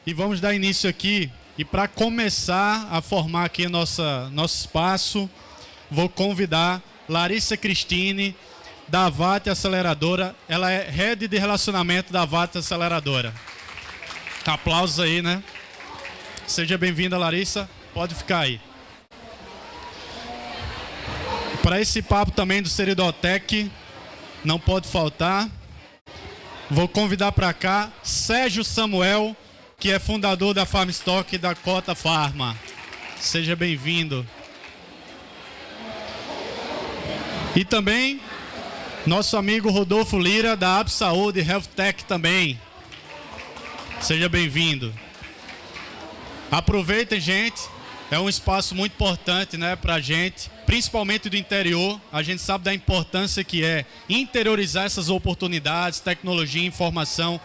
E vamos dar início aqui. E para começar a formar aqui nosso espaço, vou convidar Larissa Cristine, da VAT Aceleradora. Ela é Head de Relacionamento da VAT Aceleradora. Aplausos aí, né? Seja bem-vinda, Larissa. Pode ficar aí. Para esse papo também do Seridotec, não pode faltar. Vou convidar para cá Sérgio Samuel, que é fundador da Farmstock e da Cota Pharma. Seja bem-vindo. E também nosso amigo Rodolfo Lira, da AppSaúde Health Tech também. Seja bem-vindo. Aproveitem, gente. É um espaço muito importante, né, para a gente, principalmente do interior. A gente sabe da importância que é interiorizar essas oportunidades, tecnologia, informação,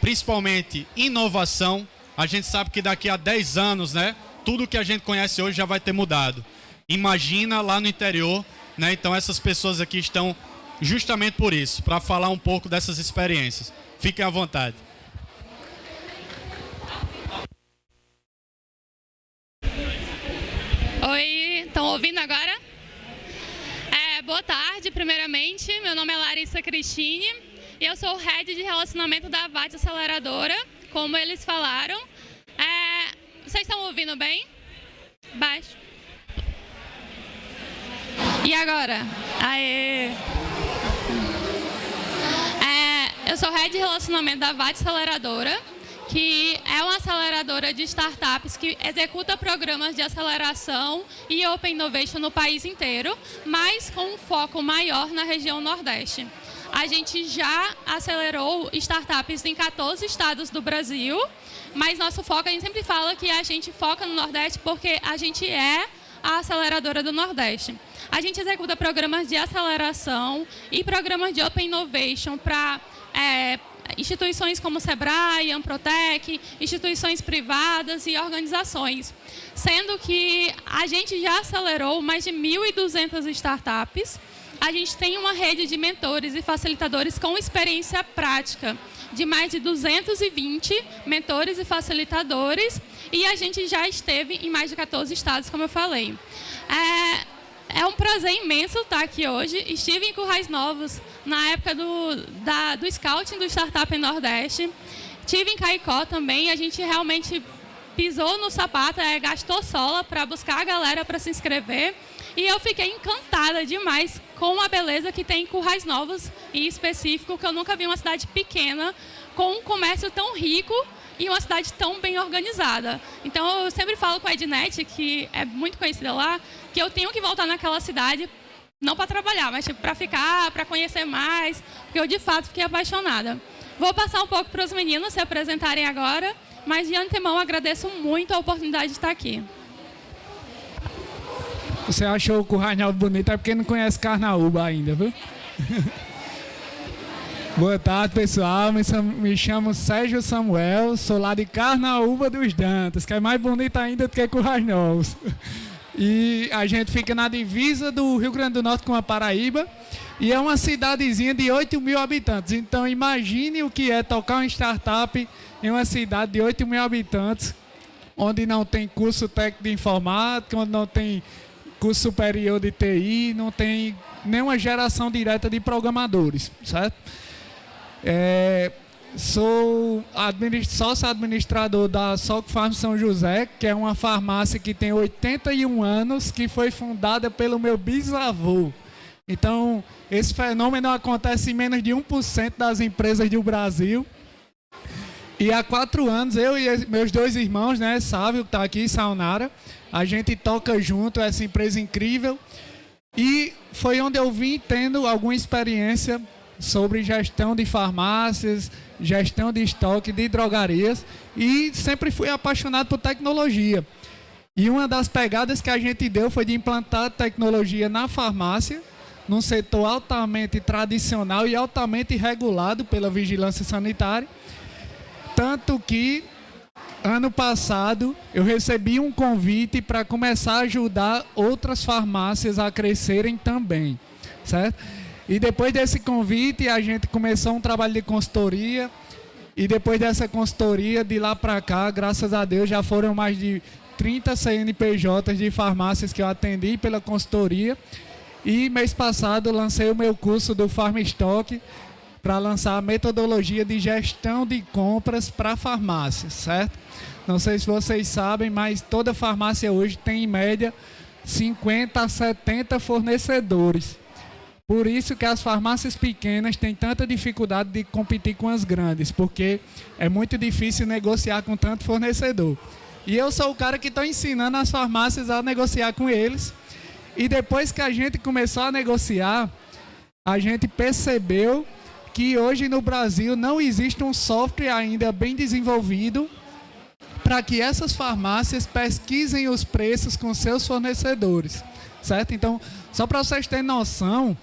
principalmente inovação. A gente sabe que daqui a 10 anos, né, tudo que a gente conhece hoje já vai ter mudado. Imagina lá no interior, né? Então essas pessoas aqui estão justamente por isso, para falar um pouco dessas experiências. Fiquem à vontade. Oi, estão ouvindo agora? Boa tarde, primeiramente. Meu nome é Larissa Cristine e eu sou o Head de Relacionamento da VAT Aceleradora, como eles falaram. Vocês estão ouvindo bem? Baixo. E agora? Aê! Eu sou Head de Relacionamento da VAT Aceleradora, que é uma aceleradora de startups que executa programas de aceleração e Open Innovation no país inteiro, mas com um foco maior na região Nordeste. A gente já acelerou startups em 14 estados do Brasil, mas nosso foco, a gente sempre fala que a gente foca no Nordeste porque a gente é a aceleradora do Nordeste. A gente executa programas de aceleração e programas de Open Innovation para instituições como Sebrae, Amprotec, instituições privadas e organizações. Sendo que a gente já acelerou mais de 1.200 startups. A gente tem uma rede de mentores e facilitadores com experiência prática de mais de 220 mentores e facilitadores. E a gente já esteve em mais de 14 estados, como eu falei. É um prazer imenso estar aqui hoje. Estive em Currais Novos na época do Scouting do Startup Nordeste. Estive em Caicó também. A gente realmente pisou no sapato, gastou sola para buscar a galera para se inscrever. E eu fiquei encantada demais com a beleza que tem em Currais Novos, em específico, que eu nunca vi uma cidade pequena com um comércio tão rico e uma cidade tão bem organizada. Então, eu sempre falo com a Ednet, que é muito conhecida lá, que eu tenho que voltar naquela cidade, não para trabalhar, mas para ficar, para conhecer mais, porque eu, de fato, fiquei apaixonada. Vou passar um pouco para os meninos se apresentarem agora, mas, de antemão, agradeço muito a oportunidade de estar aqui. Você achou o Currais Novos bonito, é porque não conhece Carnaúba ainda, viu? Boa tarde, pessoal. Me chamo Sérgio Samuel, sou lá de Carnaúba dos Dantas, que é mais bonito ainda do que Currais Novos. E a gente fica na divisa do Rio Grande do Norte com a Paraíba e é uma cidadezinha de 8.000 habitantes. Então imagine o que é tocar uma startup em uma cidade de 8.000 habitantes, onde não tem curso técnico de informática, onde não tem curso superior de TI, não tem nenhuma geração direta de programadores, certo? Sou sócio administrador da Soc Farm São José, que é uma farmácia que tem 81 anos, que foi fundada pelo meu bisavô. Então, esse fenômeno acontece em menos de 1% das empresas do Brasil. E há 4 anos, eu e meus 2 irmãos, né, Sávio, que está aqui, e Saunara, a gente toca junto essa empresa incrível. E foi onde eu vim tendo alguma experiência sobre gestão de farmácias, gestão de estoque, de drogarias, e sempre fui apaixonado por tecnologia. E uma das pegadas que a gente deu foi de implantar tecnologia na farmácia, num setor altamente tradicional e altamente regulado pela vigilância sanitária. Tanto que, ano passado, eu recebi um convite para começar a ajudar outras farmácias a crescerem também, certo? E depois desse convite, a gente começou um trabalho de consultoria E depois dessa consultoria, de lá para cá, graças a Deus, já foram mais de 30 CNPJs de farmácias que eu atendi pela consultoria. E mês passado lancei o meu curso do Farm Stock para lançar a metodologia de gestão de compras para farmácias, certo? Não sei se vocês sabem, mas toda farmácia hoje tem em média 50 a 70 fornecedores. Por isso que as farmácias pequenas têm tanta dificuldade de competir com as grandes, porque é muito difícil negociar com tanto fornecedor. E eu sou o cara que estou ensinando as farmácias a negociar com eles. E depois que a gente começou a negociar, a gente percebeu que hoje no Brasil não existe um software ainda bem desenvolvido para que essas farmácias pesquisem os preços com seus fornecedores, certo? Então, só para vocês terem noção,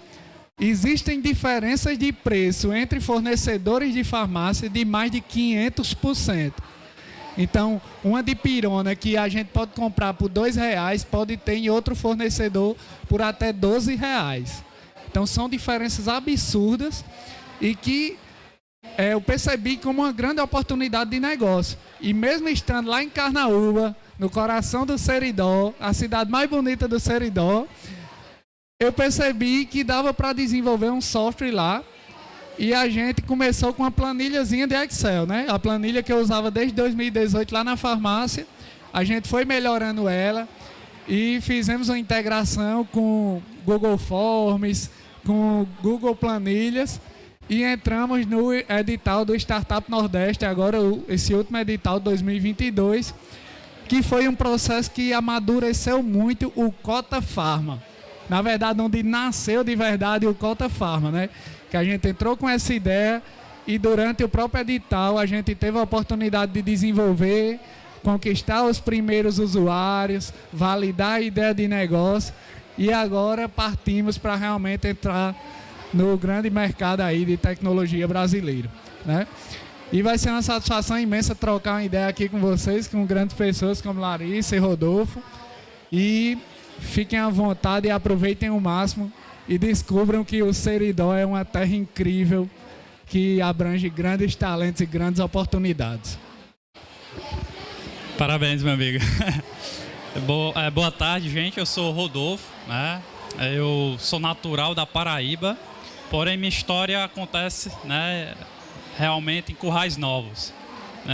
existem diferenças de preço entre fornecedores de farmácia de mais de 500%. Então, uma dipirona que a gente pode comprar por R$2, pode ter em outro fornecedor por até R$12. Então, são diferenças absurdas e que eu percebi como uma grande oportunidade de negócio. E mesmo estando lá em Carnaúba, no coração do Seridó, a cidade mais bonita do Seridó, eu percebi que dava para desenvolver um software lá. E a gente começou com uma planilhazinha de Excel, né? A planilha que eu usava desde 2018 lá na farmácia. A gente foi melhorando ela e fizemos uma integração com Google Forms, com Google Planilhas e entramos no edital do Startup Nordeste, agora esse último edital 2022, que foi um processo que amadureceu muito o Cota Pharma. Na verdade, onde nasceu de verdade o Cota Pharma, né? Que a gente entrou com essa ideia e durante o próprio edital a gente teve a oportunidade de desenvolver, conquistar os primeiros usuários, validar a ideia de negócio e agora partimos para realmente entrar no grande mercado aí de tecnologia brasileiro, né? E vai ser uma satisfação imensa trocar uma ideia aqui com vocês, com grandes pessoas como Larissa e Rodolfo. E fiquem à vontade e aproveitem o máximo e descubram que o Seridó é uma terra incrível que abrange grandes talentos e grandes oportunidades. Parabéns, meu amigo. Boa tarde, gente. Eu sou o Rodolfo, né? Eu sou natural da Paraíba, porém minha história acontece, né, realmente em Currais Novos.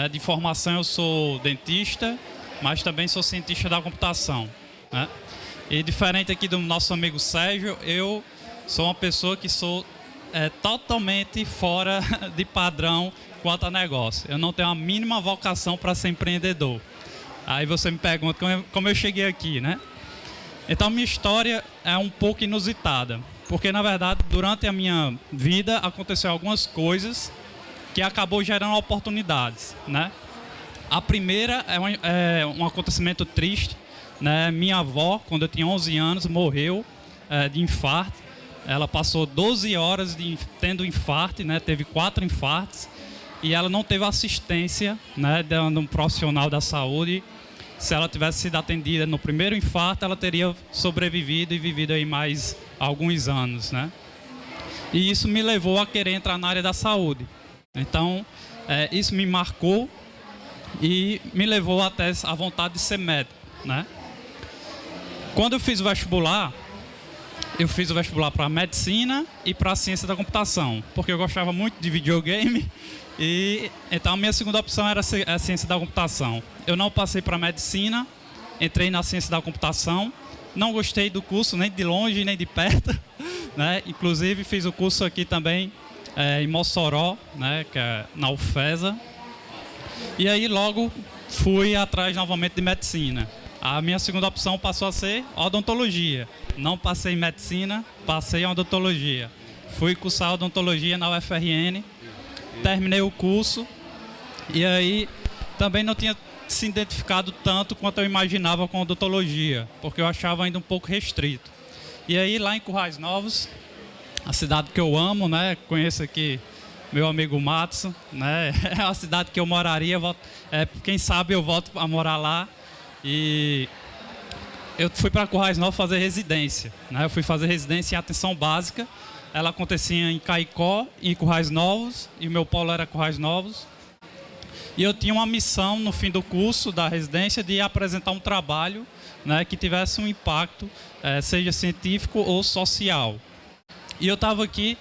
De formação eu sou dentista, mas também sou cientista da computação, né? E diferente aqui do nosso amigo Sérgio, eu sou uma pessoa que sou totalmente fora de padrão quanto a negócio. Eu não tenho a mínima vocação para ser empreendedor. Aí você me pergunta como eu cheguei aqui, né? Então minha história é um pouco inusitada, porque na verdade durante a minha vida aconteceu algumas coisas que acabou gerando oportunidades, né? A primeira é um acontecimento triste, né? Minha avó, quando eu tinha 11 anos, morreu de infarto. Ela passou 12 horas tendo infarto, né? Teve 4 infartos e ela não teve assistência, né, de um profissional da saúde. Se ela tivesse sido atendida no primeiro infarto, ela teria sobrevivido e vivido aí mais alguns anos, né? E isso me levou a querer entrar na área da saúde. Então, isso me marcou e me levou até a vontade de ser médico, né? Quando eu fiz o vestibular para medicina e para ciência da computação, porque eu gostava muito de videogame e então a minha segunda opção era a ciência da computação. Eu não passei para medicina, entrei na ciência da computação, não gostei do curso nem de longe nem de perto, né? Inclusive fiz o curso aqui também em Mossoró, né, que é na UFESA, e aí logo fui atrás novamente de medicina. A minha segunda opção passou a ser odontologia. Não passei em medicina, passei em odontologia. Fui cursar odontologia na UFRN, terminei o curso e aí também não tinha se identificado tanto quanto eu imaginava com odontologia, porque eu achava ainda um pouco restrito. E aí lá em Currais Novos, a cidade que eu amo, né? Conheço aqui meu amigo Matson, né? É a cidade que eu moraria, quem sabe eu volto a morar lá. E eu fui para Currais Novos fazer residência, né? Eu fui fazer residência em atenção básica. Ela acontecia em Caicó e em Currais Novos, e o meu polo era Currais Novos. E eu tinha uma missão no fim do curso da residência de apresentar um trabalho, né, que tivesse um impacto, seja científico ou social. E eu estava aqui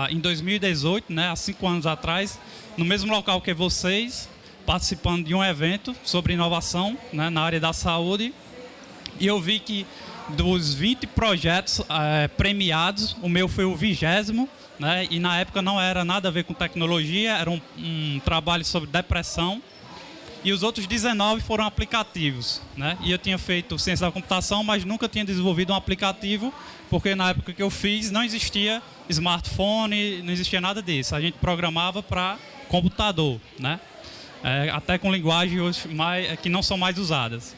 em 2018, né, há 5 anos atrás, no mesmo local que vocês, participando de um evento sobre inovação, né, na área da saúde. E eu vi que dos 20 projetos premiados, o meu foi o 20º, né, e na época não era nada a ver com tecnologia, era um trabalho sobre depressão. E os outros 19 foram aplicativos, né? E eu tinha feito ciência da computação, mas nunca tinha desenvolvido um aplicativo, porque na época que eu fiz não existia smartphone, não existia nada disso. A gente programava para computador, né? Até com linguagens hoje que não são mais usadas.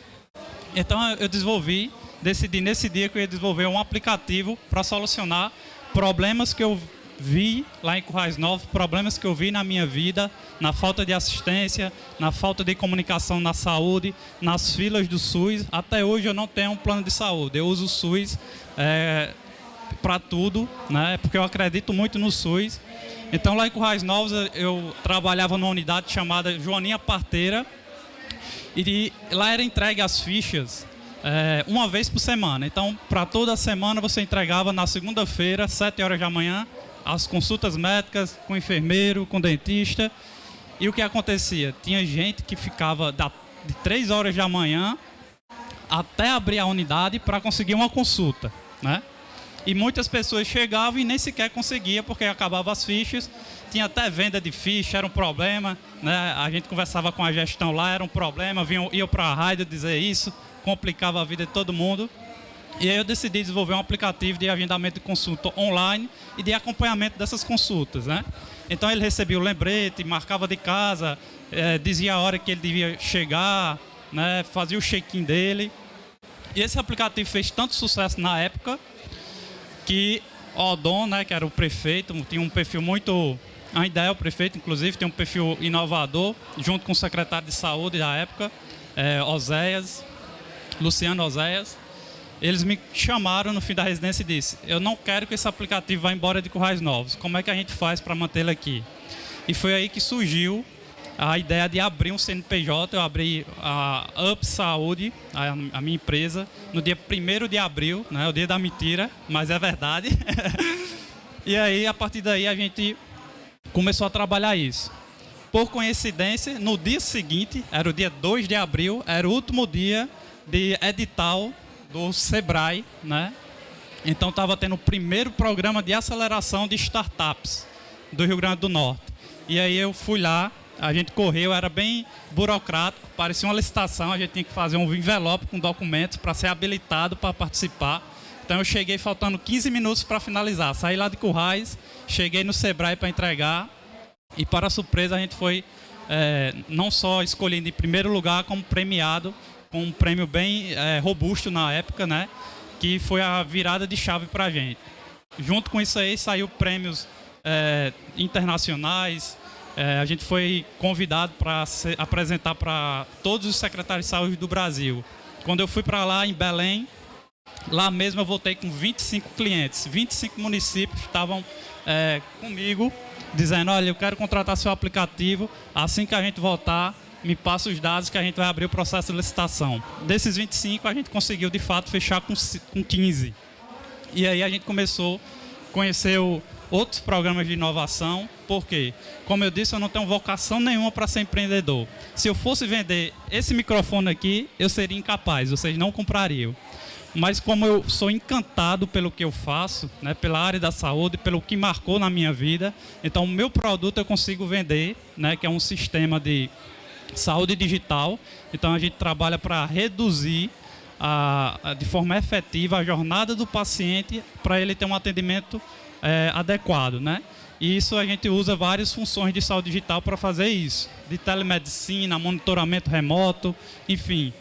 Então eu decidi nesse dia que eu ia desenvolver um aplicativo para solucionar problemas que eu vi lá em Currais Novos, problemas que eu vi na minha vida, na falta de assistência, na falta de comunicação na saúde, nas filas do SUS. Até hoje eu não tenho um plano de saúde, eu uso o SUS para tudo, né? Porque eu acredito muito no SUS. Então lá em Currais Novos eu trabalhava numa unidade chamada Joaninha Parteira, e lá era entregue as fichas uma vez por semana. Então, para toda semana você entregava na segunda-feira, 7 horas da manhã, as consultas médicas com enfermeiro, com dentista. E o que acontecia? Tinha gente que ficava de 3 horas da manhã até abrir a unidade para conseguir uma consulta, né? E muitas pessoas chegavam e nem sequer conseguia, porque acabavam as fichas. Tinha até venda de ficha, era um problema, né? A gente conversava com a gestão lá, era um problema, iam para a rádio dizer isso, complicava a vida de todo mundo. E aí eu decidi desenvolver um aplicativo de agendamento de consulta online e de acompanhamento dessas consultas, né? Então ele recebia o lembrete, marcava de casa, dizia a hora que ele devia chegar, né? Fazia o check-in dele. E esse aplicativo fez tanto sucesso na época que Odon, né, que era o prefeito, tinha um perfil muito... Ainda é o prefeito, inclusive, tem um perfil inovador, junto com o secretário de saúde da época, Luciano Oséias. Eles me chamaram no fim da residência e disse: eu não quero que esse aplicativo vá embora de Currais Novos. Como é que a gente faz para mantê-lo aqui? E foi aí que surgiu a ideia de abrir um CNPJ. Eu abri a Up Saúde, a minha empresa, no dia 1º de abril, né, o dia da mentira, mas é verdade. E aí, a partir daí, a gente começou a trabalhar isso. Por coincidência, no dia seguinte, era o dia 2 de abril, era o último dia de edital do Sebrae, né? Então estava tendo o primeiro programa de aceleração de startups do Rio Grande do Norte. E aí eu fui lá, a gente correu, era bem burocrático, parecia uma licitação, a gente tinha que fazer um envelope com documentos para ser habilitado para participar. Então eu cheguei faltando 15 minutos para finalizar. Saí lá de Currais, cheguei no Sebrae para entregar e, para surpresa, a gente foi não só escolhido em primeiro lugar, como premiado com um prêmio bem robusto na época, né? Que foi a virada de chave para a gente. Junto com isso aí, saiu prêmios internacionais. A gente foi convidado para apresentar para todos os secretários de saúde do Brasil. Quando eu fui para lá, em Belém, lá mesmo eu voltei com 25 clientes. 25 municípios estavam comigo, dizendo: olha, eu quero contratar seu aplicativo, assim que a gente voltar, me passa os dados que a gente vai abrir o processo de licitação. Desses 25, a gente conseguiu, de fato, fechar com 15. E aí a gente começou a conhecer outros programas de inovação, porque, como eu disse, eu não tenho vocação nenhuma para ser empreendedor. Se eu fosse vender esse microfone aqui, eu seria incapaz, vocês não comprariam. Mas como eu sou encantado pelo que eu faço, né, pela área da saúde, pelo que marcou na minha vida, então o meu produto eu consigo vender, né, que é um sistema de saúde digital. Então a gente trabalha para reduzir de forma efetiva a jornada do paciente para ele ter um atendimento adequado, né? E isso a gente usa várias funções de saúde digital para fazer isso, de telemedicina, monitoramento remoto, enfim.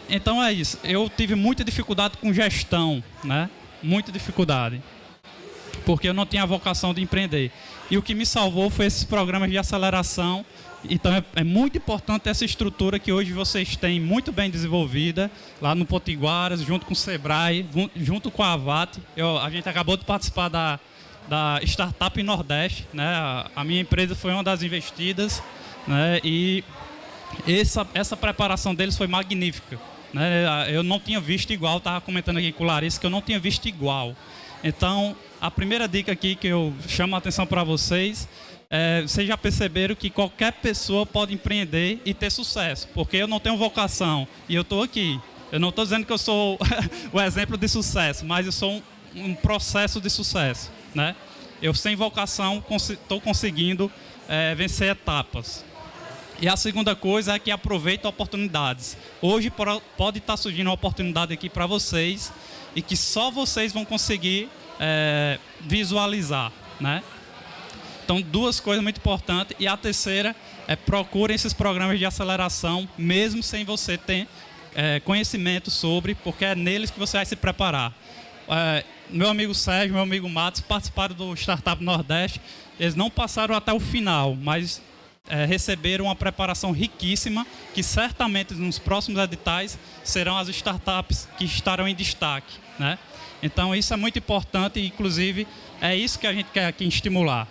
Então é isso. Eu tive muita dificuldade com gestão, né? Muita dificuldade, porque eu não tinha a vocação de empreender. E o que me salvou foi esses programas de aceleração. Então é muito importante essa estrutura que hoje vocês têm muito bem desenvolvida lá no Potiguaras, junto com o Sebrae, junto com a AVAT. A gente acabou de participar da Startup Nordeste, né? A minha empresa foi uma das investidas, né? E essa preparação deles foi magnífica, né? Eu não tinha visto igual, estava comentando aqui com o Larissa que eu não tinha visto igual. Então, a primeira dica aqui que eu chamo a atenção para vocês vocês já perceberam que qualquer pessoa pode empreender e ter sucesso, porque eu não tenho vocação e eu estou aqui. Eu não estou dizendo que eu sou o exemplo de sucesso, mas eu sou um processo de sucesso, né? Eu sem vocação estou conseguindo vencer etapas. E a segunda coisa é que aproveita oportunidades. Hoje pode estar surgindo uma oportunidade aqui para vocês e que só vocês vão conseguir visualizar, né? Então, duas coisas muito importantes. E a terceira é procurem esses programas de aceleração, mesmo sem você ter conhecimento sobre, porque é neles que você vai se preparar. Meu amigo Sérgio, meu amigo Matos participaram do Startup Nordeste. Eles não passaram até o final, mas receberam uma preparação riquíssima, que certamente nos próximos editais serão as startups que estarão em destaque, né? Então isso é muito importante e, inclusive, é isso que a gente quer aqui estimular.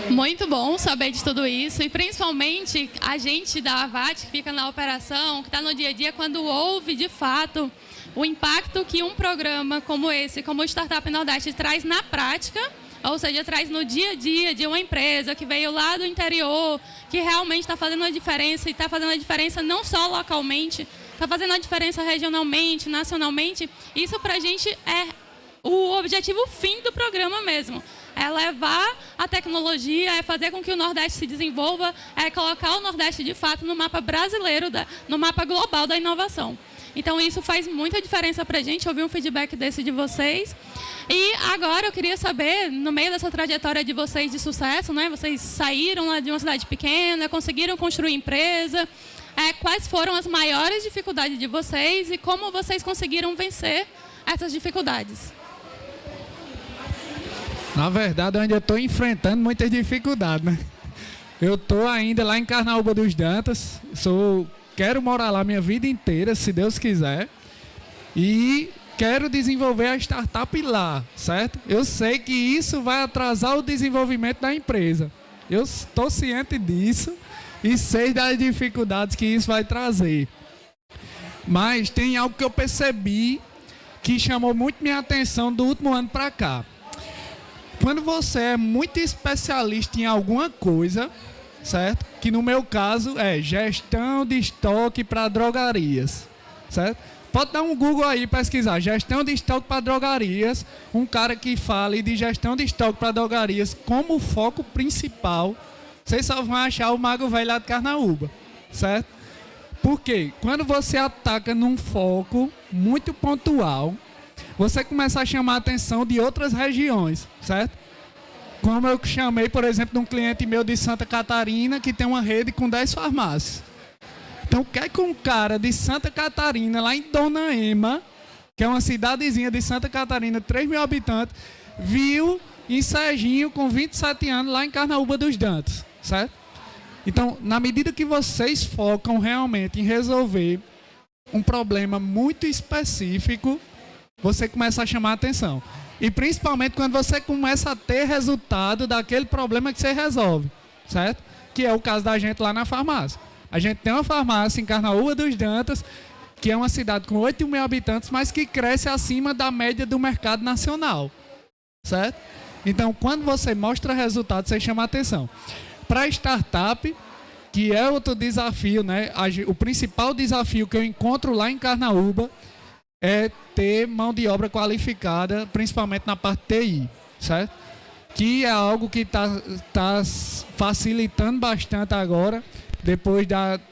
Muito bom saber de tudo isso e principalmente a gente da VAT que fica na operação, que está no dia a dia, quando ouve de fato o impacto que um programa como esse, como o Startup Nordeste, traz na prática, ou seja, traz no dia a dia de uma empresa que veio lá do interior, que realmente está fazendo a diferença e está fazendo a diferença não só localmente, está fazendo a diferença regionalmente, nacionalmente. Isso para a gente é o objetivo fim do programa mesmo. É levar a tecnologia, é fazer com que o Nordeste se desenvolva, é colocar o Nordeste de fato no mapa brasileiro, no mapa global da inovação. Então isso faz muita diferença para a gente, ouvir um feedback desse de vocês. E agora eu queria saber, no meio dessa trajetória de vocês de sucesso, né? Vocês saíram lá de uma cidade pequena, conseguiram construir empresa, quais foram as maiores dificuldades de vocês e como vocês conseguiram vencer essas dificuldades? Na verdade, eu ainda estou enfrentando muitas dificuldades, né? Eu estou ainda lá em Carnaúba dos Dantas, quero morar lá minha vida inteira, se Deus quiser, e quero desenvolver a startup lá, certo? Eu sei que isso vai atrasar o desenvolvimento da empresa. Eu estou ciente disso e sei das dificuldades que isso vai trazer. Mas tem algo que eu percebi que chamou muito minha atenção do último ano para cá. Quando você é muito especialista em alguma coisa, certo? Que no meu caso é gestão de estoque para drogarias, certo? Pode dar um Google aí e pesquisar, gestão de estoque para drogarias, um cara que fale de gestão de estoque para drogarias como foco principal, vocês só vão achar o Mago Velho lá de Carnaúba, certo? Porque quando você ataca num foco muito pontual, você começa a chamar a atenção de outras regiões, certo? Como eu chamei, por exemplo, de um cliente meu de Santa Catarina, que tem uma rede com 10 farmácias. Então, o que é que um cara de Santa Catarina, lá em Dona Ema, que é uma cidadezinha de Santa Catarina, 3 mil habitantes, viu em Serginho, com 27 anos, lá em Carnaúba dos Dantas, certo? Então, na medida que vocês focam realmente em resolver um problema muito específico, você começa a chamar a atenção. E principalmente quando você começa a ter resultado daquele problema que você resolve, certo? Que é o caso da gente lá na farmácia. A gente tem uma farmácia em Carnaúba dos Dantas, que é uma cidade com 8 mil habitantes, mas que cresce acima da média do mercado nacional, certo? Então, quando você mostra resultado, você chama a atenção. Para startup, que é outro desafio, né? O principal desafio que eu encontro lá em Carnaúba é ter mão de obra qualificada, principalmente na parte TI, certo? Que é algo que tá facilitando bastante agora, depois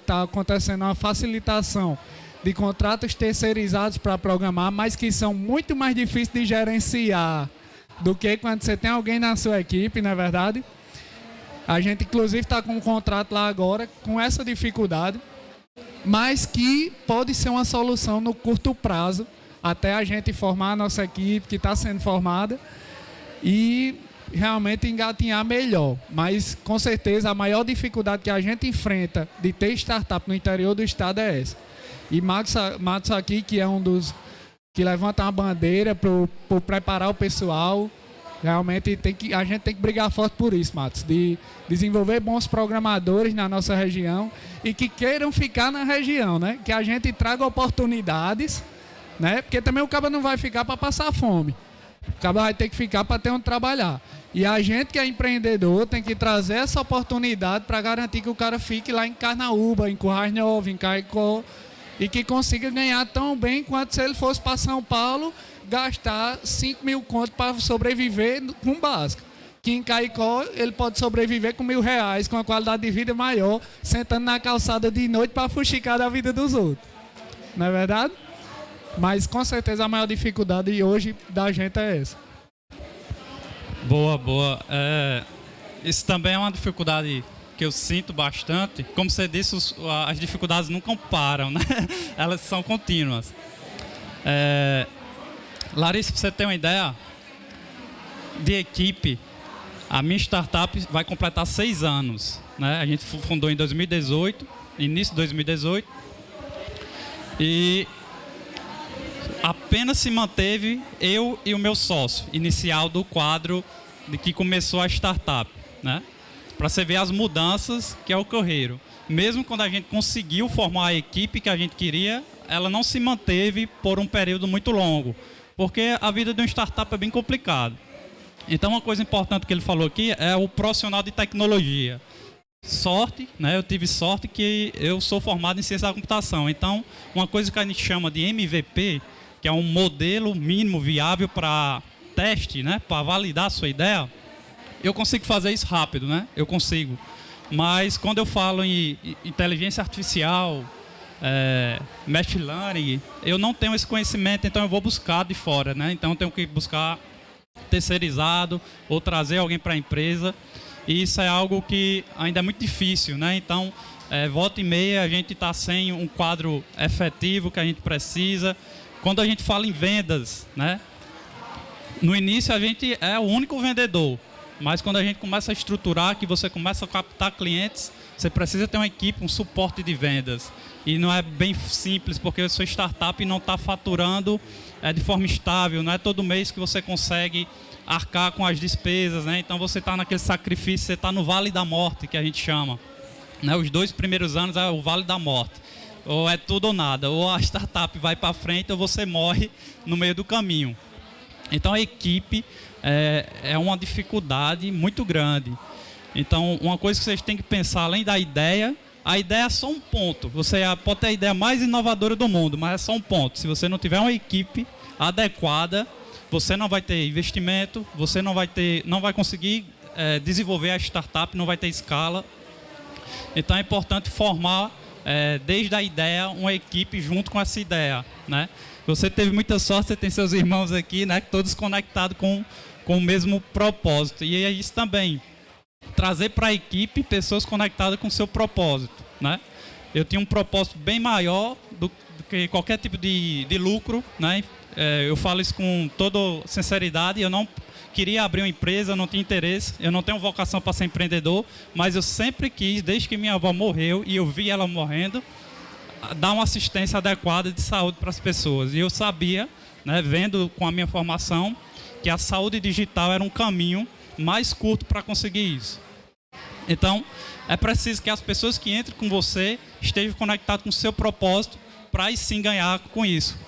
tá acontecendo uma facilitação de contratos terceirizados para programar, mas que são muito mais difíceis de gerenciar do que quando você tem alguém na sua equipe, não é verdade? A gente, inclusive, está com um contrato lá agora com essa dificuldade, mas que pode ser uma solução no curto prazo, até a gente formar a nossa equipe, que está sendo formada, e realmente engatinhar melhor. Mas, com certeza, a maior dificuldade que a gente enfrenta de ter startup no interior do estado é essa. E Matos aqui, que é um dos que levanta uma bandeira para preparar o pessoal. Realmente a gente tem que brigar forte por isso, Matos, de desenvolver bons programadores na nossa região e que queiram ficar na região, né? Que a gente traga oportunidades, né? Porque também o cara não vai ficar para passar fome. O cara vai ter que ficar para ter onde trabalhar. E a gente que é empreendedor tem que trazer essa oportunidade para garantir que o cara fique lá em Carnaúba, em Currais Novos, em Caicó, e que consiga ganhar tão bem quanto se ele fosse para São Paulo gastar 5 mil contos para sobreviver com básico. Que em Caicó ele pode sobreviver com R$1.000, com uma qualidade de vida maior, sentando na calçada de noite para fuxicar da vida dos outros. Não é verdade? Mas com certeza a maior dificuldade hoje da gente é essa. Boa, boa. Isso também é uma dificuldade que eu sinto bastante. Como você disse, as dificuldades nunca param, né? Elas são contínuas. Larissa, para você ter uma ideia de equipe, a minha startup vai completar 6 anos. Né? A gente fundou em 2018, início de 2018, e apenas se manteve eu e o meu sócio inicial do quadro de que começou a startup. Né? Para você ver as mudanças que ocorreram. Mesmo quando a gente conseguiu formar a equipe que a gente queria, ela não se manteve por um período muito longo. Porque a vida de uma startup é bem complicada. Então, uma coisa importante que ele falou aqui é o profissional de tecnologia. Sorte, né? Eu tive sorte que eu sou formado em ciência da computação. Então, uma coisa que a gente chama de MVP, que é um modelo mínimo viável para teste, né? Para validar a sua ideia, eu consigo fazer isso rápido, né? Eu consigo. Mas quando eu falo em inteligência artificial, machine learning, eu não tenho esse conhecimento, então eu vou buscar de fora, né? Então eu tenho que buscar terceirizado ou trazer alguém para a empresa, e isso é algo que ainda é muito difícil, né? Então, volta e meia a gente está sem um quadro efetivo que a gente precisa. Quando a gente fala em vendas, né? No início a gente é o único vendedor, mas quando a gente começa a estruturar, que você começa a captar clientes, você precisa ter uma equipe, um suporte de vendas. E não é bem simples, porque a sua startup não está faturando de forma estável. Não é todo mês que você consegue arcar com as despesas, né? Então você está naquele sacrifício, você está no vale da morte, que a gente chama. Né? Os 2 primeiros anos é o vale da morte. Ou é tudo ou nada. Ou a startup vai para frente ou você morre no meio do caminho. Então a equipe é uma dificuldade muito grande. Então uma coisa que vocês têm que pensar, além da ideia, a ideia é só um ponto. Você pode ter a ideia mais inovadora do mundo, mas é só um ponto. Se você não tiver uma equipe adequada, você não vai ter investimento, você não vai conseguir desenvolver a startup, não vai ter escala. Então é importante formar, desde a ideia, uma equipe junto com essa ideia. Né? Você teve muita sorte, você tem seus irmãos aqui, né, todos conectados com o mesmo propósito. E é isso também. Trazer para a equipe pessoas conectadas com o seu propósito, né? Eu tinha um propósito bem maior do que qualquer tipo de lucro, né? Eu falo isso com toda sinceridade. Eu não queria abrir uma empresa, não tinha interesse. Eu não tenho vocação para ser empreendedor, mas eu sempre quis, desde que minha avó morreu e eu vi ela morrendo, dar uma assistência adequada de saúde para as pessoas. E eu sabia, né, vendo com a minha formação, que a saúde digital era um caminho mais curto para conseguir isso. Então, é preciso que as pessoas que entrem com você estejam conectadas com o seu propósito para aí sim ganhar com isso,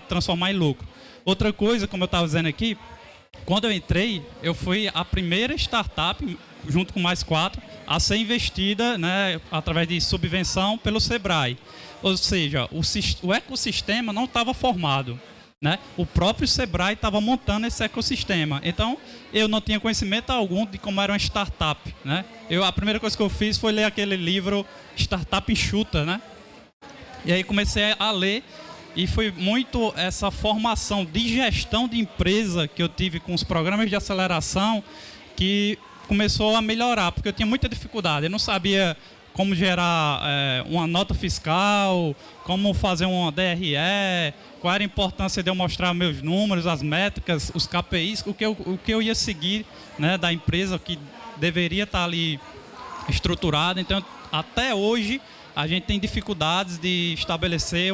transformar em lucro. Outra coisa, como eu estava dizendo aqui, quando eu entrei, eu fui a primeira startup, junto com mais 4, a ser investida, né, através de subvenção pelo Sebrae. Ou seja, o ecossistema não estava formado. Né? O próprio Sebrae estava montando esse ecossistema. Então, eu não tinha conhecimento algum de como era uma startup. Né? A primeira coisa que eu fiz foi ler aquele livro Startup Enxuta. Né? E aí comecei a ler, e foi muito essa formação de gestão de empresa que eu tive com os programas de aceleração que começou a melhorar, porque eu tinha muita dificuldade. Eu não sabia como gerar uma nota fiscal, como fazer uma DRE, qual era a importância de eu mostrar meus números, as métricas, os KPIs, o que eu ia seguir, né, da empresa que deveria estar ali estruturada. Então, até hoje, a gente tem dificuldades de estabelecer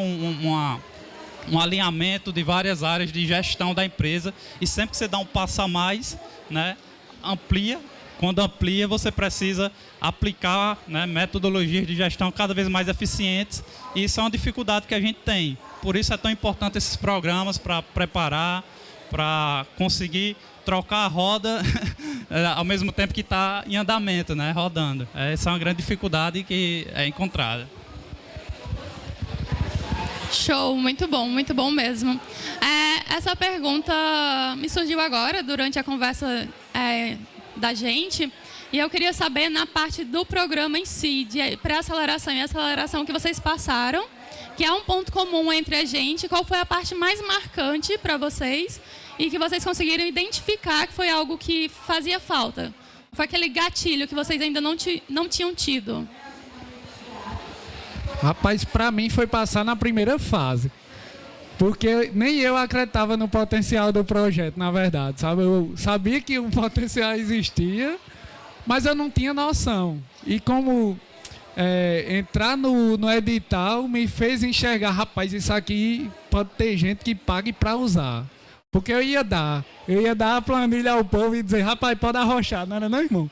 um alinhamento de várias áreas de gestão da empresa, e sempre que você dá um passo a mais, né, amplia. Quando amplia, você precisa aplicar, né, metodologias de gestão cada vez mais eficientes, e isso é uma dificuldade que a gente tem. Por isso é tão importante esses programas para preparar, para conseguir trocar a roda ao mesmo tempo que está em andamento, né, rodando. Essa é uma grande dificuldade que é encontrada. Show, muito bom mesmo. Essa pergunta me surgiu agora, durante a conversa da gente, e eu queria saber, na parte do programa em si, de pré-aceleração e aceleração que vocês passaram, que é um ponto comum entre a gente, qual foi a parte mais marcante para vocês e que vocês conseguiram identificar que foi algo que fazia falta? Foi aquele gatilho que vocês ainda não tinham tido? Rapaz, para mim foi passar na primeira fase. Porque nem eu acreditava no potencial do projeto, na verdade, sabe? Eu sabia que o potencial existia, mas eu não tinha noção. E como entrar no edital me fez enxergar, rapaz, isso aqui pode ter gente que pague para usar. Porque eu ia dar a planilha ao povo e dizer, rapaz, pode arrochar, não era não, irmão?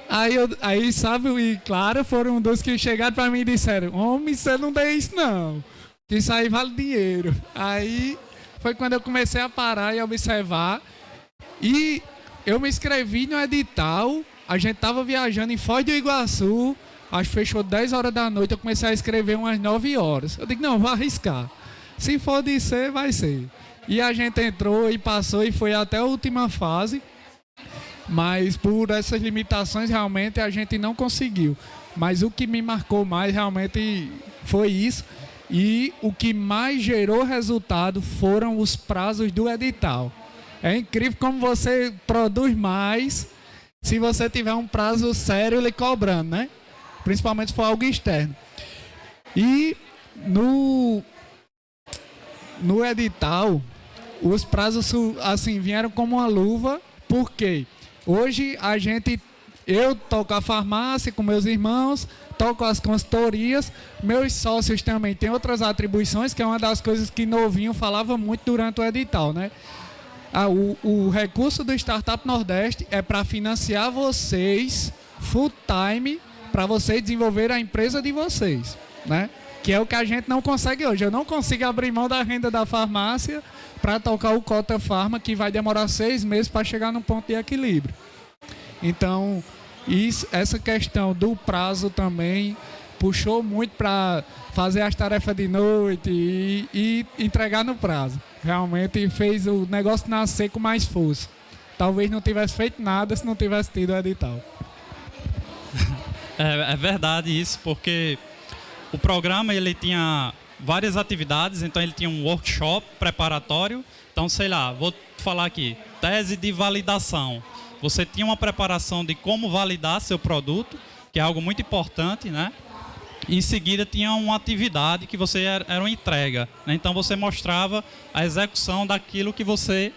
Aí, sabe, e claro, foram dos que chegaram para mim e disseram, homem, você não dê isso não, que isso aí vale dinheiro. Aí foi quando eu comecei a parar e observar, e eu me inscrevi no edital. A gente estava viajando em Foz do Iguaçu, acho que fechou 10 horas da noite, eu comecei a escrever umas 9 horas. Eu digo, não, vou arriscar. Se for de ser, vai ser. E a gente entrou e passou e foi até a última fase, mas por essas limitações realmente a gente não conseguiu. Mas o que me marcou mais realmente foi isso, e o que mais gerou resultado foram os prazos do edital. É incrível como você produz mais se você tiver um prazo sério lhe cobrando, né? Principalmente se for algo externo. E no edital, os prazos assim vieram como uma luva, porque hoje eu toco a farmácia com meus irmãos, toco as consultorias, meus sócios também têm outras atribuições, que é uma das coisas que Novinho falava muito durante o edital, né? O recurso do Startup Nordeste é para financiar vocês full time, para vocês desenvolverem a empresa de vocês, né? Que é o que a gente não consegue hoje. Eu não consigo abrir mão da renda da farmácia para tocar o Cota Farma, que vai demorar 6 meses para chegar num ponto de equilíbrio. Então, essa questão do prazo também puxou muito para fazer as tarefas de noite e entregar no prazo. Realmente fez o negócio nascer com mais força. Talvez não tivesse feito nada se não tivesse tido o edital. É verdade isso, porque o programa ele tinha várias atividades, então ele tinha um workshop preparatório. Então, sei lá, vou falar aqui, tese de validação. Você tinha uma preparação de como validar seu produto, que é algo muito importante, né? Em seguida tinha uma atividade que você era uma entrega, né? Então você mostrava a execução daquilo que você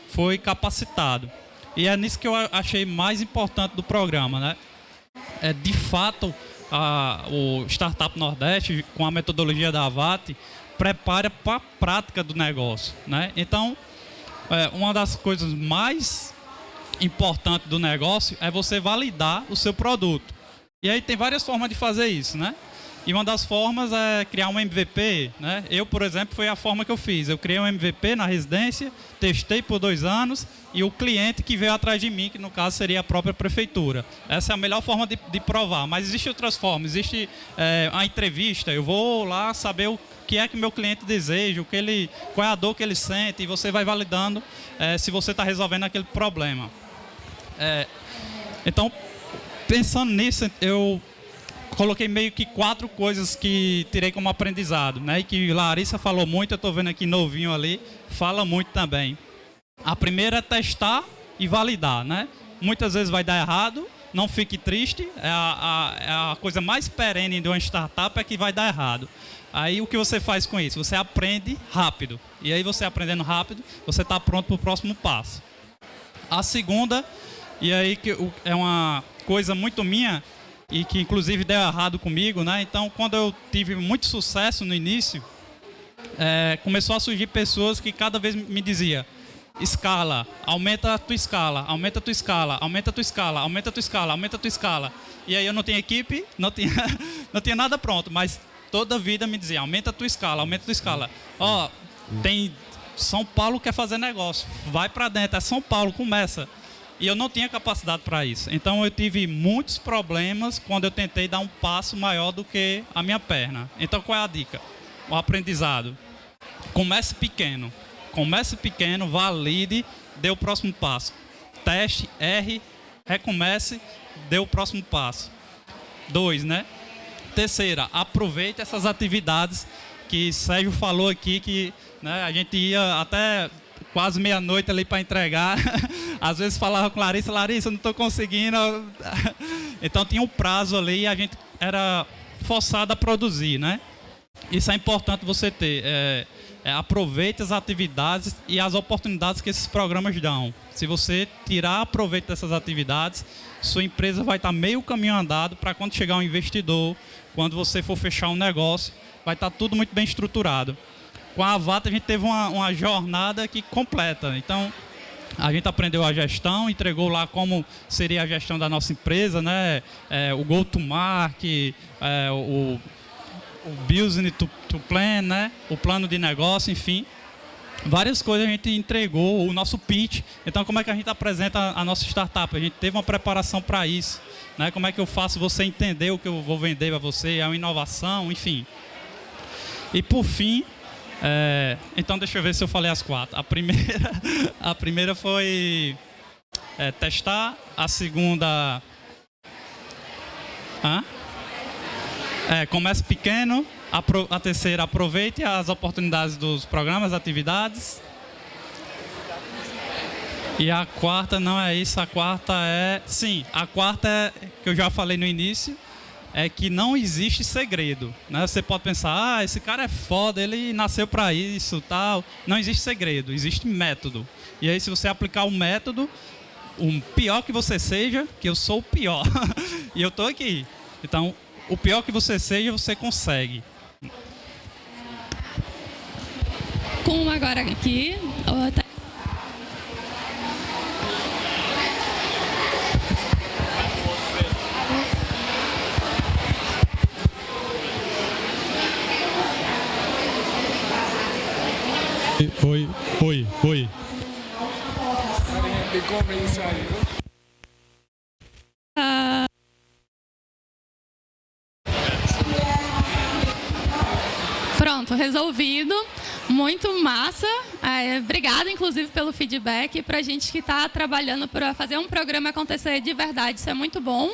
foi capacitado. E é nisso que eu achei mais importante do programa, né? De fato, o Startup Nordeste, com a metodologia da AVAT, prepara para a prática do negócio, né? Então, uma das coisas mais importantes do negócio é você validar o seu produto. E aí tem várias formas de fazer isso, né? E uma das formas é criar um MVP, né? Eu, por exemplo, foi a forma que eu fiz. Eu criei um MVP na residência, testei por 2 anos, e o cliente que veio atrás de mim, que no caso seria a própria prefeitura. Essa é a melhor forma de provar. Mas existem outras formas. Existe a entrevista. Eu vou lá saber o que é que o meu cliente deseja, qual é a dor que ele sente, e você vai validando se você está resolvendo aquele problema. Então, pensando nisso, eu coloquei meio que 4 coisas que tirei como aprendizado, né? E que Larissa falou muito, eu estou vendo aqui Novinho ali, fala muito também. A primeira é testar e validar, né? Muitas vezes vai dar errado, não fique triste, é a coisa mais perene de uma startup é que vai dar errado. Aí o que você faz com isso? Você aprende rápido. E aí você aprendendo rápido, você está pronto para o próximo passo. A segunda, e aí que é uma coisa muito minha, e que inclusive deu errado comigo, né? Então, quando eu tive muito sucesso no início, começou a surgir pessoas que cada vez me diziam: escala, aumenta a tua escala, aumenta a tua escala, aumenta a tua escala, aumenta a tua escala, aumenta a tua escala. E aí eu não tinha equipe, não tinha nada pronto, mas toda a vida me dizia: aumenta a tua escala, aumenta a tua escala. Ó, tem São Paulo quer fazer negócio, vai para dentro, é São Paulo, começa. E eu não tinha capacidade para isso. Então eu tive muitos problemas quando eu tentei dar um passo maior do que a minha perna. Então qual é a dica? O aprendizado. Comece pequeno, valide, dê o próximo passo. Teste, erre, recomece, dê o próximo passo. 2, né? Terceira, aproveite essas atividades que Sérgio falou aqui, que, né, a gente ia até quase meia-noite ali para entregar. Às vezes falava com Larissa, eu não estou conseguindo. Então tinha um prazo ali e a gente era forçado a produzir, né? Isso é importante você ter. Aproveite as atividades e as oportunidades que esses programas dão. Se você tirar proveito dessas atividades, sua empresa vai estar meio caminho andado para quando chegar um investidor, quando você for fechar um negócio, vai estar tudo muito bem estruturado. Com a Avata a gente teve uma jornada aqui completa. Então, a gente aprendeu a gestão, entregou lá como seria a gestão da nossa empresa, né? O go-to-market, o business to plan, né? O plano de negócio, enfim. Várias coisas a gente entregou, o nosso pitch. Então, como é que a gente apresenta a nossa startup? A gente teve uma preparação para isso, né? Como é que eu faço você entender o que eu vou vender para você? É uma inovação, enfim. E, por fim, então deixa eu ver se eu falei as 4. A primeira foi testar. A segunda... comece pequeno. A terceira, aproveite as oportunidades dos programas, atividades. E a quarta não é isso, a quarta é... Sim, a quarta é, que eu já falei no início, é que não existe segredo, né? Você pode pensar, esse cara é foda, ele nasceu para isso, tal. Não existe segredo, existe método. E aí, se você aplicar o método, o pior que você seja, que eu sou o pior, e eu tô aqui. Então, o pior que você seja, você consegue. Com agora aqui. Oi. Pronto, resolvido. Muito massa. Obrigada, inclusive, pelo feedback. Para a gente que está trabalhando para fazer um programa acontecer de verdade, isso é muito bom.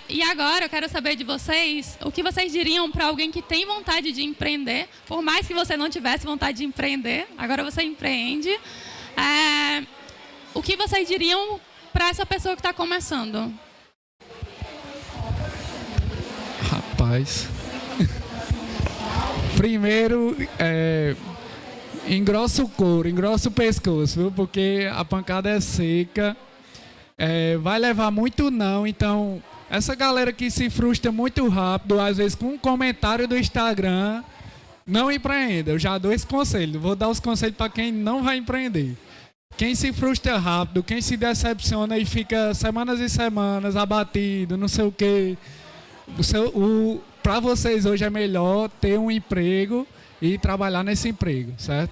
E agora eu quero saber de vocês o que vocês diriam para alguém que tem vontade de empreender, por mais que você não tivesse vontade de empreender, agora você empreende. O que vocês diriam para essa pessoa que está começando? Rapaz... Primeiro, engrossa o couro, engrossa o pescoço, viu? Porque a pancada é seca, vai levar muito não. Então, essa galera que se frustra muito rápido, às vezes com um comentário do Instagram, não empreenda. Eu já dou esse conselho, vou dar os conselhos para quem não vai empreender. Quem se frustra rápido, quem se decepciona e fica semanas e semanas abatido, não sei o quê. Para vocês hoje é melhor ter um emprego e trabalhar nesse emprego, certo?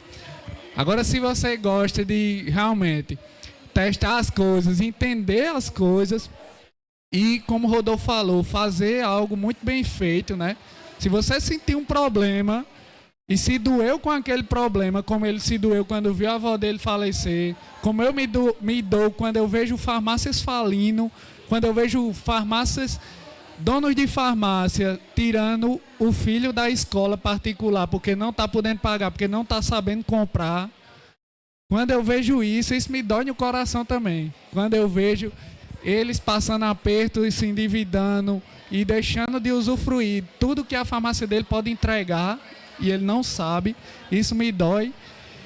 Agora, se você gosta de realmente testar as coisas, entender as coisas e, como o Rodolfo falou, fazer algo muito bem feito, né? Se você sentir um problema e se doeu com aquele problema, como ele se doeu quando viu a avó dele falecer, como eu me dou quando eu vejo farmácias falindo, quando eu vejo farmácias... donos de farmácia tirando o filho da escola particular porque não está podendo pagar, porque não está sabendo comprar. Quando eu vejo isso me dói no coração também. Quando eu vejo eles passando aperto e se endividando e deixando de usufruir tudo que a farmácia dele pode entregar e ele não sabe, isso me dói.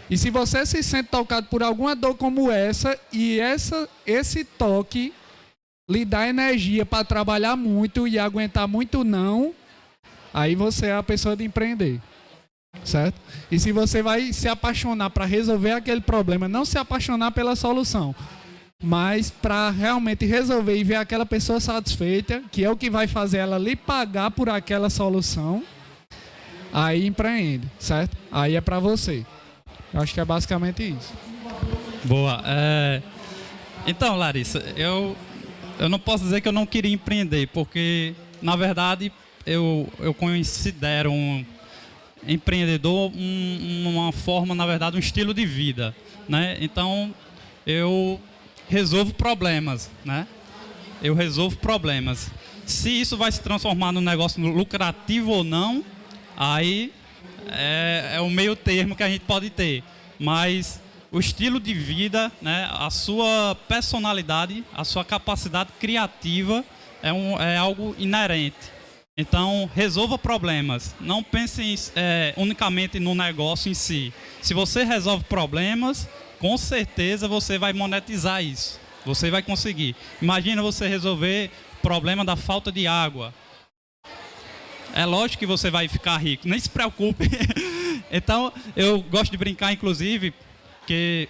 E se você se sente tocado por alguma dor como essa e esse toque lhe dá energia para trabalhar muito e aguentar muito não, aí você é a pessoa de empreender. certo? E se você vai se apaixonar para resolver aquele problema, não se apaixonar pela solução, mas para realmente resolver e ver aquela pessoa satisfeita, que é o que vai fazer ela lhe pagar por aquela solução, aí empreende, certo? Aí é para você. Eu acho que é basicamente isso. Boa. Então, Larissa, eu não posso dizer que eu não queria empreender, porque, na verdade, eu considero um empreendedor uma forma, na verdade, um estilo de vida, né? Então, eu resolvo problemas, né? Eu resolvo problemas. Se isso vai se transformar num negócio lucrativo ou não, aí é o meio termo que a gente pode ter. Mas o estilo de vida, né, a sua personalidade, a sua capacidade criativa é algo inerente. Então, resolva problemas. Não pense unicamente no negócio em si. Se você resolve problemas, com certeza você vai monetizar isso. Você vai conseguir. Imagina você resolver o problema da falta de água. É lógico que você vai ficar rico. Nem se preocupe. Então, eu gosto de brincar, inclusive, que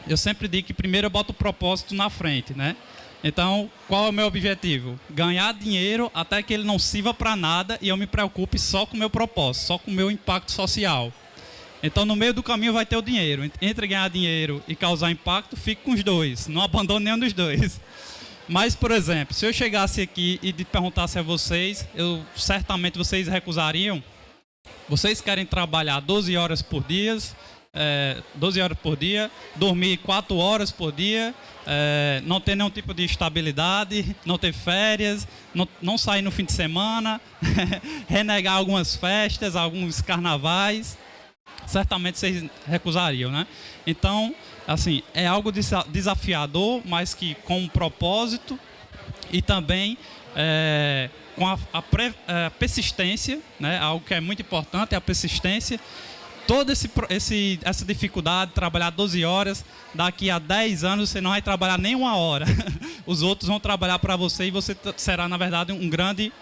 eu sempre digo que primeiro eu boto o propósito na frente, né? Então, qual é o meu objetivo? Ganhar dinheiro até que ele não sirva para nada e eu me preocupe só com o meu propósito, só com o meu impacto social. Então, no meio do caminho vai ter o dinheiro. Entre ganhar dinheiro e causar impacto, fique com os dois. Não abandone nenhum dos dois. Mas, por exemplo, se eu chegasse aqui e perguntasse a vocês, certamente vocês recusariam. Vocês querem trabalhar 12 horas por dia, 12 horas por dia, dormir 4 horas por dia, não ter nenhum tipo de estabilidade, não ter férias, não sair no fim de semana, renegar algumas festas, alguns carnavais, certamente vocês recusariam, né? Então, assim, é algo desafiador, mas que com um propósito e também com a persistência, né? Algo que é muito importante é a persistência. Toda essa dificuldade, trabalhar 12 horas, daqui a 10 anos você não vai trabalhar nem 1 hora. Os outros vão trabalhar para você e você será, na verdade, um grande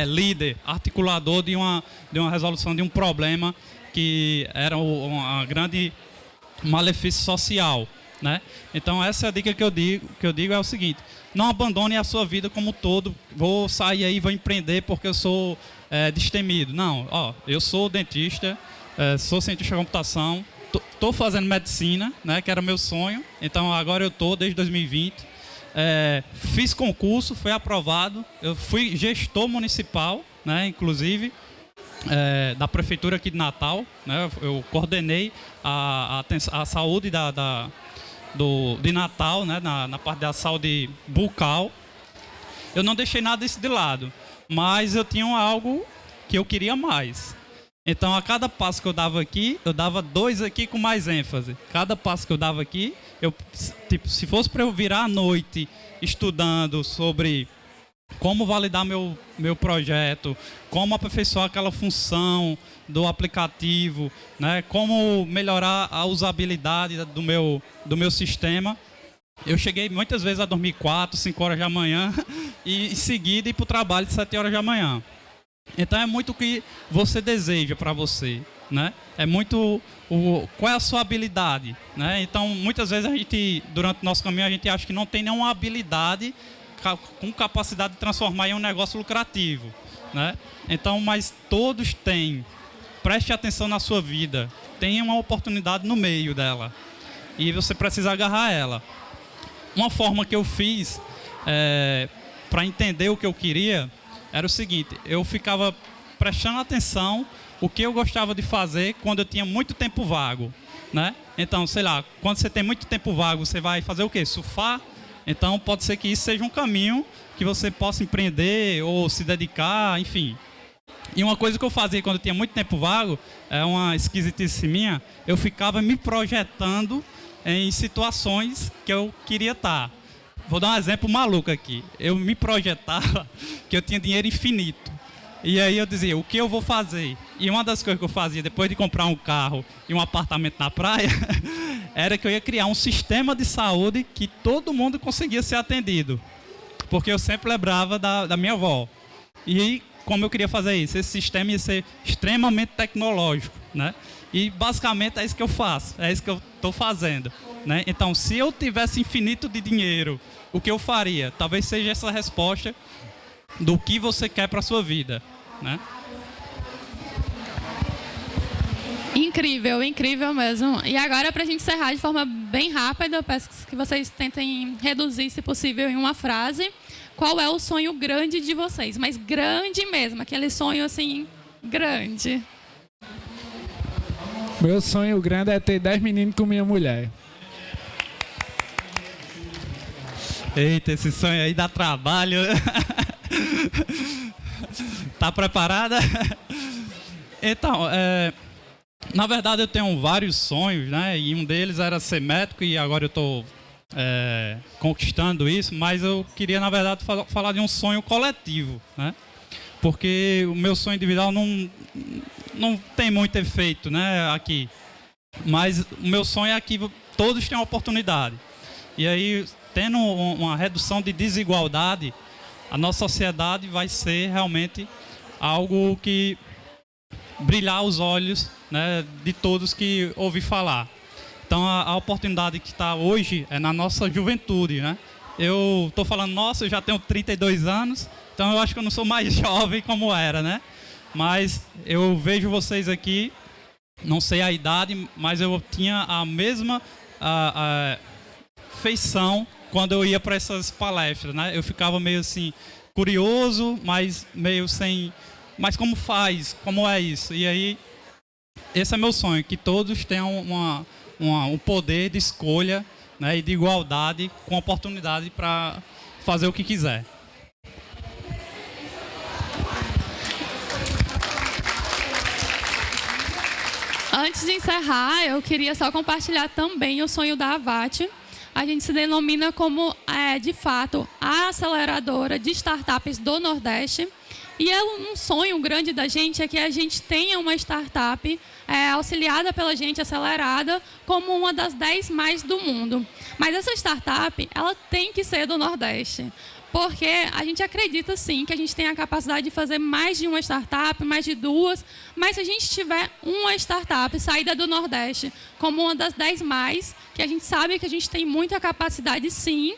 líder, articulador de uma resolução de um problema que era uma grande malefício social, né? Então, essa é a dica que eu digo é o seguinte: não abandone a sua vida como um todo. Vou sair aí, vou empreender porque eu sou destemido. Não, eu sou dentista, sou cientista de computação, estou fazendo medicina, né, que era meu sonho. Então agora eu estou desde 2020. Fiz concurso, foi aprovado. Eu fui gestor municipal, né, inclusive da prefeitura aqui de Natal, né. Eu coordenei a saúde de Natal, né, na parte da saúde bucal. Eu não deixei nada disso de lado, mas eu tinha algo que eu queria mais. Então, a cada passo que eu dava aqui, eu dava 2 aqui com mais ênfase. Cada passo que eu dava aqui, se fosse para eu virar à noite estudando sobre como validar meu projeto, como aperfeiçoar aquela função do aplicativo, né, como melhorar a usabilidade do meu sistema, eu cheguei muitas vezes a dormir 4, 5 horas da manhã e em seguida ir para o trabalho de 7 horas da manhã. Então é muito o que você deseja para você, né? É muito qual é a sua habilidade, né? Então muitas vezes durante o nosso caminho a gente acha que não tem nenhuma habilidade com capacidade de transformar em um negócio lucrativo, né? Então, mas todos têm. Preste atenção na sua vida. Tem uma oportunidade no meio dela e você precisa agarrar ela. Uma forma que eu fiz para entender o que eu queria era o seguinte: eu ficava prestando atenção o que eu gostava de fazer quando eu tinha muito tempo vago, né? Então, sei lá, quando você tem muito tempo vago, você vai fazer o quê? Surfar? Então, pode ser que isso seja um caminho que você possa empreender ou se dedicar, enfim. E uma coisa que eu fazia quando eu tinha muito tempo vago, é uma esquisitice minha, eu ficava me projetando em situações que eu queria estar. Vou dar um exemplo maluco aqui. Eu me projetava que eu tinha dinheiro infinito. E aí eu dizia, o que eu vou fazer? E uma das coisas que eu fazia depois de comprar um carro e um apartamento na praia, era que eu ia criar um sistema de saúde que todo mundo conseguia ser atendido. Porque eu sempre lembrava da minha avó. E aí, como eu queria fazer isso. Esse sistema ia ser extremamente tecnológico, né? E basicamente é isso que eu faço, é isso que eu estou fazendo, né? Então, se eu tivesse infinito de dinheiro, o que eu faria? Talvez seja essa resposta do que você quer para a sua vida, né? Incrível, incrível mesmo. E agora, para a gente encerrar de forma bem rápida, eu peço que vocês tentem reduzir, se possível, em uma frase. Qual é o sonho grande de vocês? Mas grande mesmo, aquele sonho assim, grande. Meu sonho grande é ter 10 meninos com minha mulher. Eita, esse sonho aí dá trabalho. Tá preparada? Então, na verdade eu tenho vários sonhos, né? E um deles era ser médico e agora eu estou conquistando isso, mas eu queria, na verdade, falar de um sonho coletivo, né? Porque o meu sonho individual não tem muito efeito, né, aqui. Mas o meu sonho é que todos tenham oportunidade. E aí, tendo uma redução de desigualdade, a nossa sociedade vai ser realmente algo que brilhar os olhos, né, de todos que ouvem falar. Então, a oportunidade que está hoje é na nossa juventude, né? Eu estou falando, nossa, eu já tenho 32 anos, então eu acho que eu não sou mais jovem como era, né? Mas eu vejo vocês aqui, não sei a idade, mas eu tinha a mesma feição quando eu ia para essas palestras, né? Eu ficava meio assim, curioso, mas meio sem... Mas como faz? Como é isso? E aí, esse é meu sonho, que todos tenham um poder de escolha, né, e de igualdade, com oportunidade para fazer o que quiser. Antes de encerrar, eu queria só compartilhar também o sonho da Avat. A gente se denomina como, de fato, a aceleradora de startups do Nordeste. E um sonho grande da gente é que a gente tenha uma startup auxiliada pela gente, acelerada, como uma das 10 mais do mundo. Mas essa startup, ela tem que ser do Nordeste. Porque a gente acredita, sim, que a gente tem a capacidade de fazer mais de uma startup, mais de duas, mas se a gente tiver uma startup saída do Nordeste como uma das 10 mais, que a gente sabe que a gente tem muita capacidade, sim,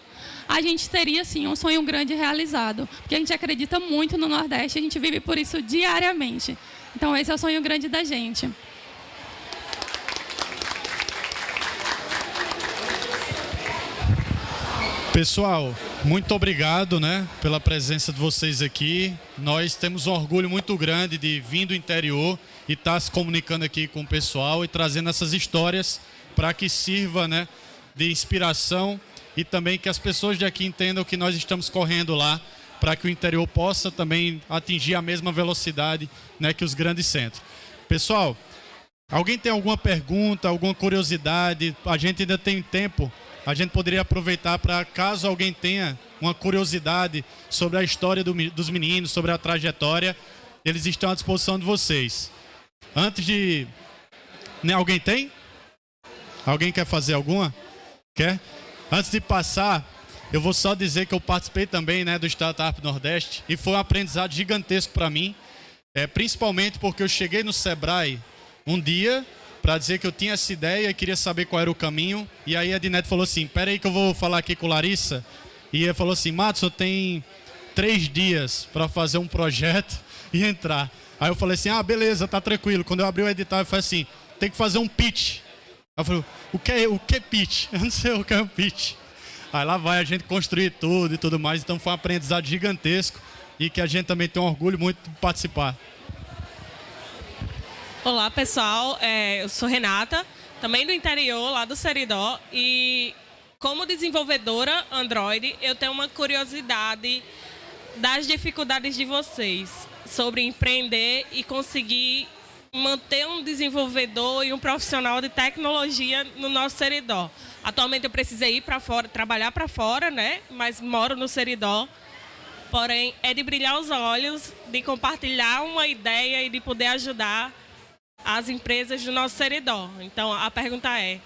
a gente teria, sim, um sonho grande realizado. Porque a gente acredita muito no Nordeste, a gente vive por isso diariamente. Então, esse é o sonho grande da gente. Pessoal, muito obrigado, né, pela presença de vocês aqui. Nós temos um orgulho muito grande de vir do interior e estar se comunicando aqui com o pessoal e trazendo essas histórias para que sirva, né, de inspiração e também que as pessoas de aqui entendam que nós estamos correndo lá para que o interior possa também atingir a mesma velocidade, né, que os grandes centros. Pessoal, alguém tem alguma pergunta, alguma curiosidade? A gente ainda tem tempo. A gente poderia aproveitar para, caso alguém tenha uma curiosidade sobre a história dos meninos, sobre a trajetória, eles estão à disposição de vocês. Antes de... Né, alguém tem? Alguém quer fazer alguma? Quer? Antes de passar, eu vou só dizer que eu participei também, né, do Startup Nordeste e foi um aprendizado gigantesco para mim, principalmente porque eu cheguei no Sebrae um dia para dizer que eu tinha essa ideia e queria saber qual era o caminho. E aí a Ednete falou assim, espera aí que eu vou falar aqui com Larissa. E ele falou assim, Matos, eu tenho 3 dias para fazer um projeto e entrar. Aí eu falei assim, beleza, tá tranquilo. Quando eu abri o edital, eu falei assim, tem que fazer um pitch. Aí eu falei, o que é pitch? Eu não sei o que é um pitch. Aí lá vai a gente construir tudo e tudo mais. Então foi um aprendizado gigantesco e que a gente também tem um orgulho muito de participar. Olá, pessoal. Eu sou Renata, também do interior, lá do Seridó. E como desenvolvedora Android, eu tenho uma curiosidade das dificuldades de vocês sobre empreender e conseguir manter um desenvolvedor e um profissional de tecnologia no nosso Seridó. Atualmente eu precisei ir para fora, trabalhar para fora, né? Mas moro no Seridó. Porém, é de brilhar os olhos, de compartilhar uma ideia e de poder ajudar as empresas do nosso Seridó. Então, a pergunta é,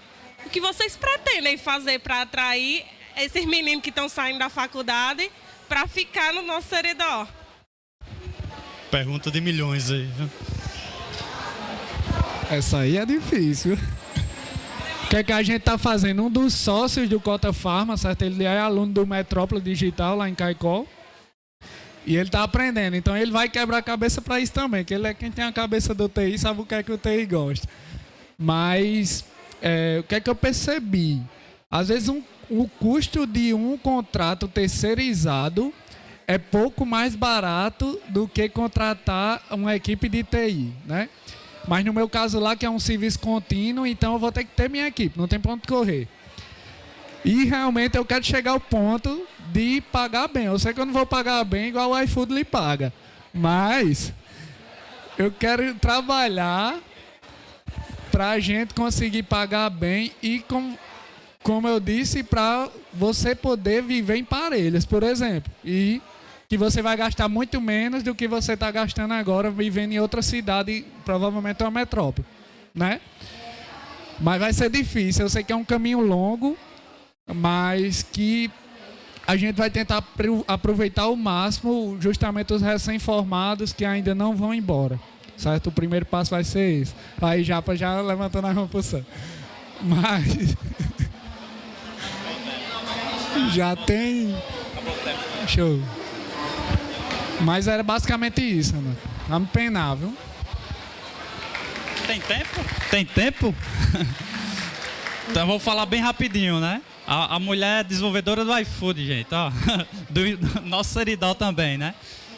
o que vocês pretendem fazer para atrair esses meninos que estão saindo da faculdade para ficar no nosso Seridó? Pergunta de milhões aí, viu? Essa aí é difícil. O que é que a gente está fazendo? Um dos sócios do Cota Farma, certo? Ele é aluno do Metrópole Digital lá em Caicó. E ele está aprendendo. Então ele vai quebrar a cabeça para isso também. Que ele é quem tem a cabeça do TI, sabe o que é que o TI gosta. Mas o que é que eu percebi? Às vezes o custo de um contrato terceirizado é pouco mais barato do que contratar uma equipe de TI, né? Mas no meu caso lá, que é um serviço contínuo, então eu vou ter que ter minha equipe, não tem pra onde correr. E realmente eu quero chegar ao ponto de pagar bem. Eu sei que eu não vou pagar bem igual o iFood lhe paga, mas eu quero trabalhar para a gente conseguir pagar bem e, como eu disse, para você poder viver em Parelhas, por exemplo. E que você vai gastar muito menos do que você está gastando agora vivendo em outra cidade, provavelmente uma metrópole, né? Mas vai ser difícil, eu sei que é um caminho longo, mas que a gente vai tentar aproveitar ao máximo justamente os recém-formados que ainda não vão embora, certo? O primeiro passo vai ser esse. Aí já levantando a mão pro céu. Mas já tem... Show. Mas era basicamente isso, mano. Vamos penar, viu? Tem tempo? Tem tempo? Então eu vou falar bem rapidinho, né? A mulher é desenvolvedora do iFood, gente, ó. Do nosso Seridó também, né?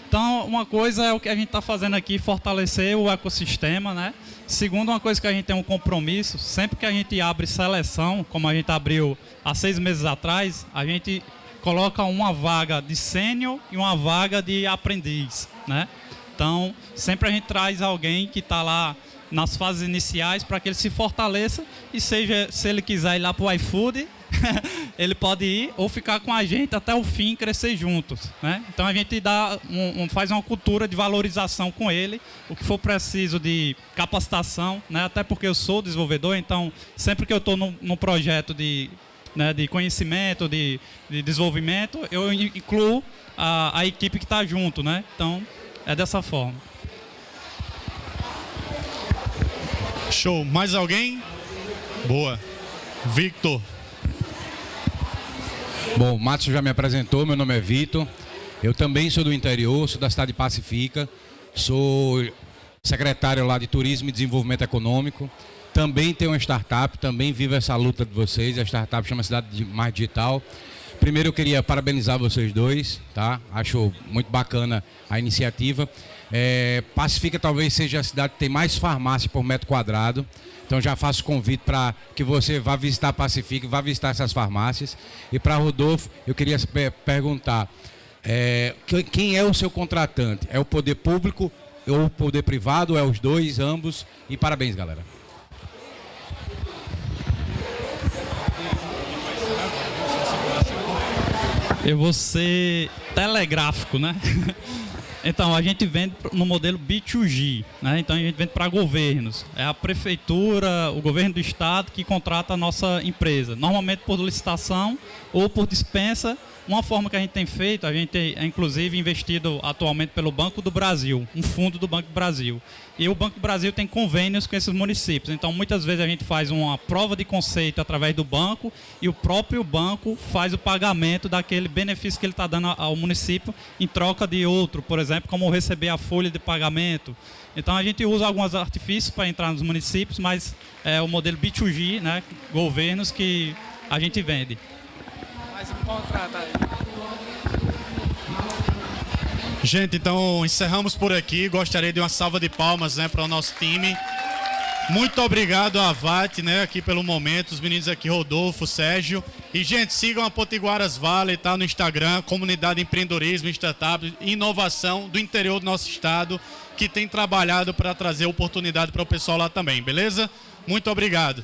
Então, uma coisa é o que a gente está fazendo aqui, fortalecer o ecossistema, né? Segundo, uma coisa que a gente tem um compromisso, sempre que a gente abre seleção, como a gente abriu há 6 meses atrás, a gente coloca uma vaga de sênior e uma vaga de aprendiz, né? Então, sempre a gente traz alguém que está lá nas fases iniciais para que ele se fortaleça e seja, se ele quiser ir lá para o iFood, ele pode ir ou ficar com a gente até o fim, crescer juntos, né? Então a gente faz uma cultura de valorização com ele, o que for preciso de capacitação, né? Até porque eu sou desenvolvedor, então sempre que eu estou no projeto de conhecimento, de desenvolvimento, eu incluo a equipe que está junto, né? Então, é dessa forma. Show. Mais alguém? Boa. Victor. Bom, o Márcio já me apresentou, meu nome é Vitor. Eu também sou do interior, sou da cidade de Pacifica. Sou secretário lá de Turismo e Desenvolvimento Econômico. Também tenho uma startup, também vivo essa luta de vocês. A startup chama Cidade Mais Digital. Primeiro eu queria parabenizar vocês dois, tá? Acho muito bacana a iniciativa. Pacifica talvez seja a cidade que tem mais farmácia por metro quadrado. Então já faço convite para que você vá visitar Pacifica, vá visitar essas farmácias. E para Rodolfo, eu queria perguntar, quem é o seu contratante? É o poder público ou o poder privado? É os dois, ambos? E parabéns, galera. Eu vou ser telegráfico, né? Então, a gente vende no modelo B2G, né? Então, a gente vende para governos. É a prefeitura, o governo do estado que contrata a nossa empresa. Normalmente por licitação ou por dispensa. Uma forma que a gente tem feito, a gente é inclusive investido atualmente pelo Banco do Brasil, um fundo do Banco do Brasil. E o Banco do Brasil tem convênios com esses municípios. Então, muitas vezes a gente faz uma prova de conceito através do banco e o próprio banco faz o pagamento daquele benefício que ele está dando ao município em troca de outro, por exemplo, como receber a folha de pagamento. Então, a gente usa alguns artifícios para entrar nos municípios, mas é o modelo B2G, né, governos que a gente vende. Mais um contrato aí. Gente, então encerramos por aqui. Gostaria de uma salva de palmas, né, para o nosso time. Muito obrigado à VAT, né, aqui pelo momento. Os meninos aqui, Rodolfo, Sérgio. E, gente, sigam a Potiguaras Vale, tá, no Instagram, Comunidade de Empreendedorismo, Startup e Inovação do interior do nosso estado, que tem trabalhado para trazer oportunidade para o pessoal lá também, beleza? Muito obrigado.